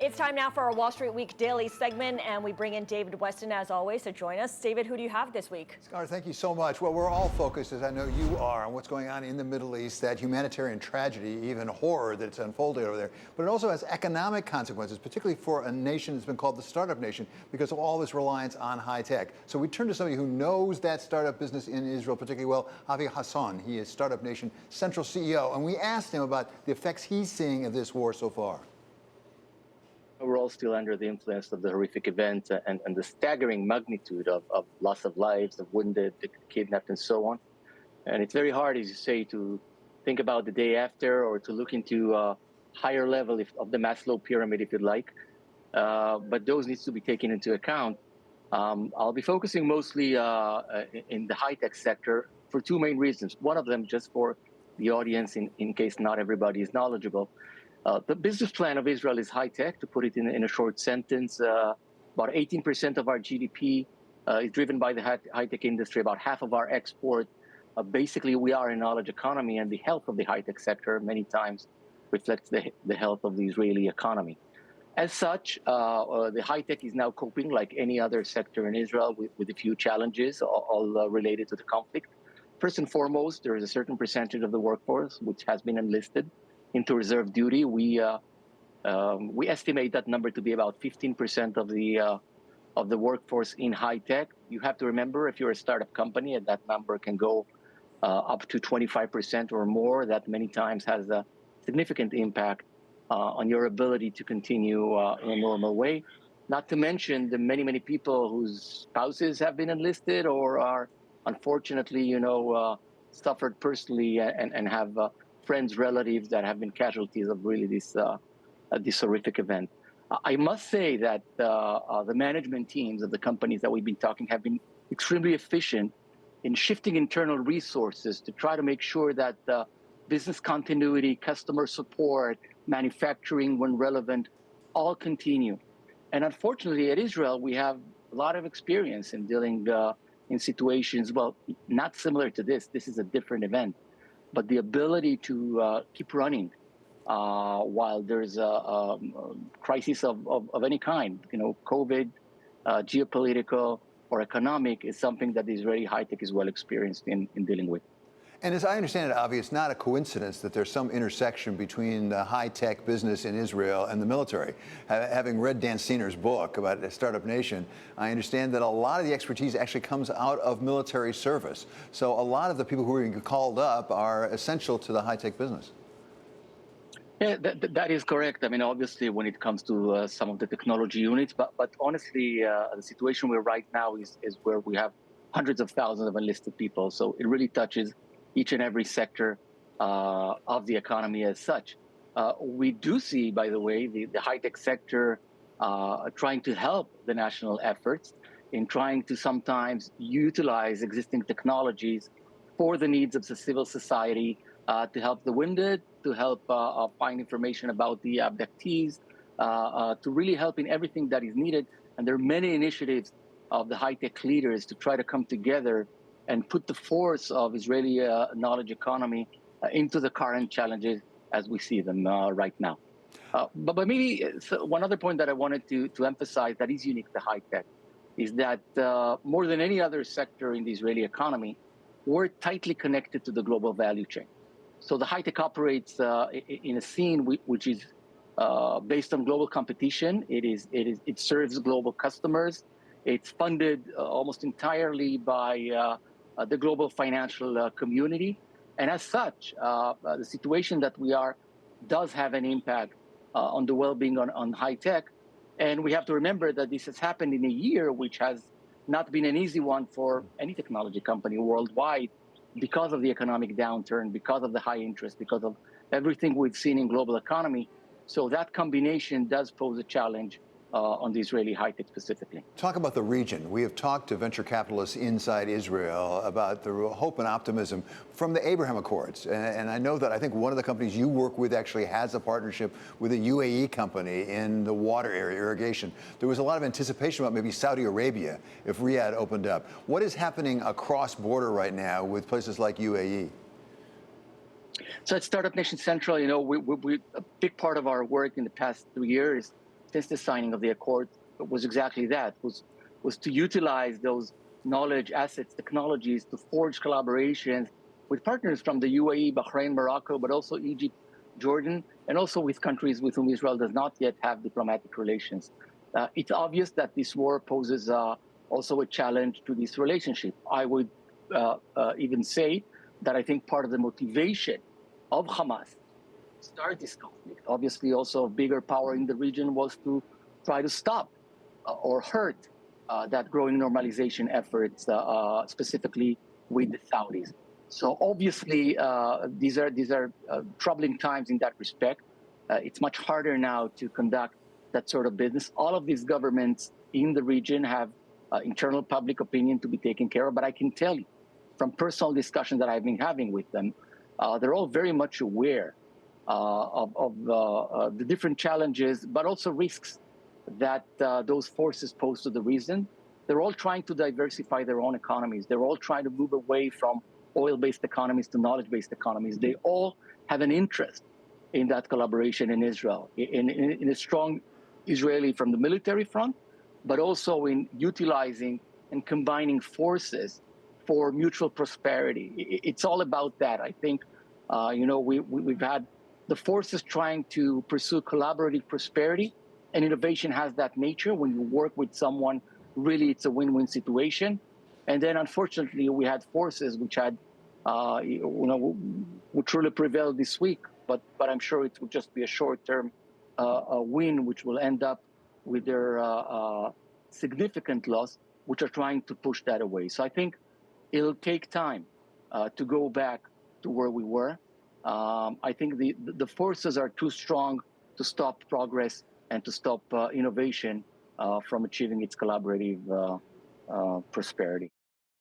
It's time now for our Wall Street Week Daily segment, and we bring in David Westin, as always, to join us. David, who do you have this week? Scar, thank you so much. Well, we're all focused, as I know you are, on what's going on in the Middle East, that humanitarian tragedy, even horror that's unfolding over there. But it also has economic consequences, particularly for a nation that's been called the startup nation because of all this reliance on high tech. So we turn to somebody who knows that startup business in Israel particularly well, Avi Hasson. He is Startup Nation Central CEO, and we asked him about the effects he's seeing of this war so far. We're all still under the influence of the horrific event and the staggering magnitude of loss of lives, of wounded, kidnapped, and so on. And it's very hard, as you say, to think about the day after or to look into a higher level of the Maslow pyramid, if you'd like. But those needs to be taken into account. I'll be focusing mostly in the high-tech sector for two main reasons. One of them, just for the audience, in case not everybody is knowledgeable. The business plan of Israel is high-tech. To put it in a short sentence, about 18% of our GDP is driven by the high-tech industry, about half of our export. Basically, we are a knowledge economy, and the health of the high-tech sector many times reflects the health of the Israeli economy. As such, the high-tech is now coping like any other sector in Israel with a few challenges, all related to the conflict. First and foremost, there is a certain percentage of the workforce which has been enlisted into reserve duty. We estimate that number to be about 15% of the workforce in high tech. You have to remember, if you're a startup company, and that number can go up to 25% or more, that many times has a significant impact on your ability to continue in a normal way. Not to mention the many people whose spouses have been enlisted or are unfortunately, suffered personally and have friends, relatives that have been casualties of really this horrific event. I must say that the management teams of the companies that we've been talking have been extremely efficient in shifting internal resources to try to make sure that business continuity, customer support, manufacturing when relevant, all continue. And unfortunately, at Israel, we have a lot of experience in dealing in situations, well, not similar to this. This is a different event. But the ability to keep running while there's a crisis of any kind, COVID, geopolitical, or economic, is something that the Israeli high-tech is well experienced in dealing with. And as I understand it, Avi, it's not a coincidence that there's some intersection between the high-tech business in Israel and the military. Having read Dan Steiner's book about a startup nation, I understand that a lot of the expertise actually comes out of military service. So a lot of the people who are being called up are essential to the high-tech business. Yeah, that is correct. I mean, obviously, when it comes to some of the technology units, but honestly, the situation we're right now is where we have hundreds of thousands of enlisted people. So it really touches each and every sector of the economy as such. We do see, by the way, the high-tech sector trying to help the national efforts in trying to sometimes utilize existing technologies for the needs of the civil society, to help the wounded, to help find information about the abductees, to really help in everything that is needed. And there are many initiatives of the high-tech leaders to try to come together and put the force of Israeli knowledge economy into the current challenges as we see them right now. But maybe one other point that I wanted to emphasize that is unique to high-tech is that more than any other sector in the Israeli economy, we're tightly connected to the global value chain. So the high-tech operates in a scene which is based on global competition. It serves global customers. It's funded almost entirely by the global financial community. And as such, the situation that we are does have an impact on the well-being on high tech. And we have to remember that this has happened in a year which has not been an easy one for any technology company worldwide because of the economic downturn, because of the high interest, because of everything we've seen in global economy. So that combination does pose a challenge on the Israeli high-tech specifically. Talk about the region. We have talked to venture capitalists inside Israel about the hope and optimism from the Abraham Accords. And I know that I think one of the companies you work with actually has a partnership with a UAE company in the water area, irrigation. There was a lot of anticipation about maybe Saudi Arabia if Riyadh opened up. What is happening across border right now with places like UAE? So at Startup Nation Central, we a big part of our work in the past 3 years since the signing of the accord was exactly that, was to utilize those knowledge, assets, technologies to forge collaborations with partners from the UAE, Bahrain, Morocco, but also Egypt, Jordan, and also with countries with whom Israel does not yet have diplomatic relations. It's obvious that this war poses also a challenge to this relationship. I would even say that I think part of the motivation of Hamas to start this conflict, obviously also a bigger power in the region, was to try to stop or hurt that growing normalization efforts, specifically with the Saudis. So obviously, these are troubling times in that respect. It's much harder now to conduct that sort of business. All of these governments in the region have internal public opinion to be taken care of. But I can tell you from personal discussions that I've been having with them, they're all very much aware of the different challenges, but also risks that those forces pose to the region. They're all trying to diversify their own economies. They're all trying to move away from oil-based economies to knowledge-based economies. They all have an interest in that collaboration in Israel, in a strong Israeli from the military front, but also in utilizing and combining forces for mutual prosperity. It's all about that. I think, we've had the forces trying to pursue collaborative prosperity, and innovation has that nature. When you work with someone, really it's a win-win situation. And then, unfortunately, we had forces which had, would truly prevail this week. But I'm sure it will just be a short-term win, which will end up with their significant loss, which are trying to push that away. So I think it'll take time to go back to where we were. I think the forces are too strong to stop progress and to stop innovation from achieving its collaborative prosperity.